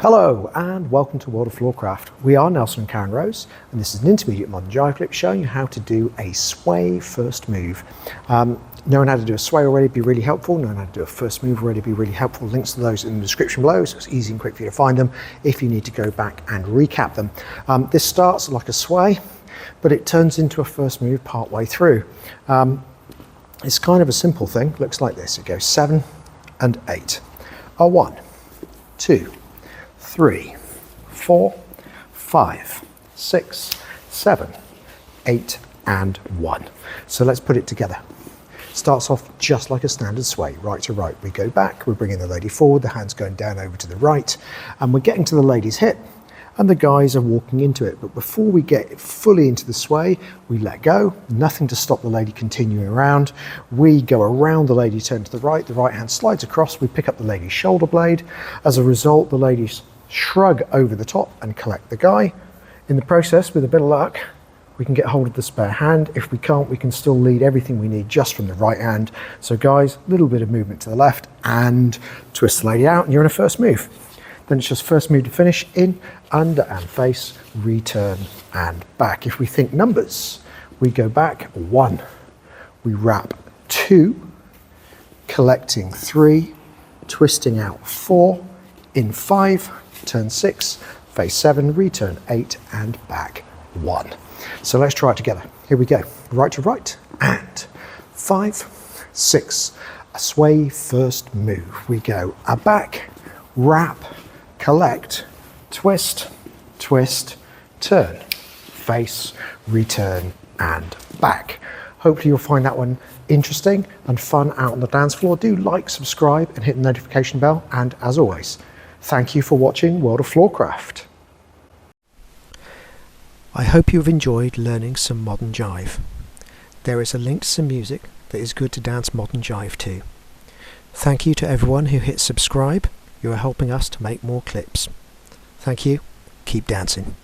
Hello and welcome to World of Floorcraft. We are Nelson and Karen Rose and this is an intermediate modern jive clip showing you how to do a sway first move. Knowing how to do a sway already would be really helpful. Knowing how to do a first move already would be really helpful. Links to those in the description below, so it's easy and quick for you to find them if you need to go back and recap them. This starts like a sway, but it turns into a first move part way through. It's kind of a simple thing. Looks like this. It goes 7 and 8. A 1, 2, 3, 4, 5, 6, 7, 8 and 1. So let's put it together. Starts off just like a standard sway, right to right. We go back, we're bringing the lady forward, the hand's going down over to the right, and we're getting to the lady's hip, and the guys are walking into it. But before we get fully into the sway, we let go, nothing to stop the lady continuing around. We go around the lady, turn to the right hand slides across, we pick up the lady's shoulder blade. As a result, the ladies shrug over the top and collect the guy. In the process, with a bit of luck, we can get hold of the spare hand. If we can't, we can still lead everything we need just from the right hand. So guys, a little bit of movement to the left and twist the lady out and you're in a first move. Then it's just first move to finish, in, under and face, return and back. If we think numbers, we go back 1, we wrap 2, collecting 3, twisting out 4, in 5, turn 6, face 7, return 8 and back 1. So let's try it together. Here we go. Right to right and 5, 6. A sway first move. We go a back, wrap, collect, twist, twist, turn, face, return and back. Hopefully you'll find that one interesting and fun out on the dance floor. Do like, subscribe and hit the notification bell. And as always, thank you for watching World of Floorcraft. I hope you've enjoyed learning some modern jive. There is a link to some music that is good to dance modern jive to. Thank you to everyone who hit subscribe. You are helping us to make more clips. Thank you. Keep dancing.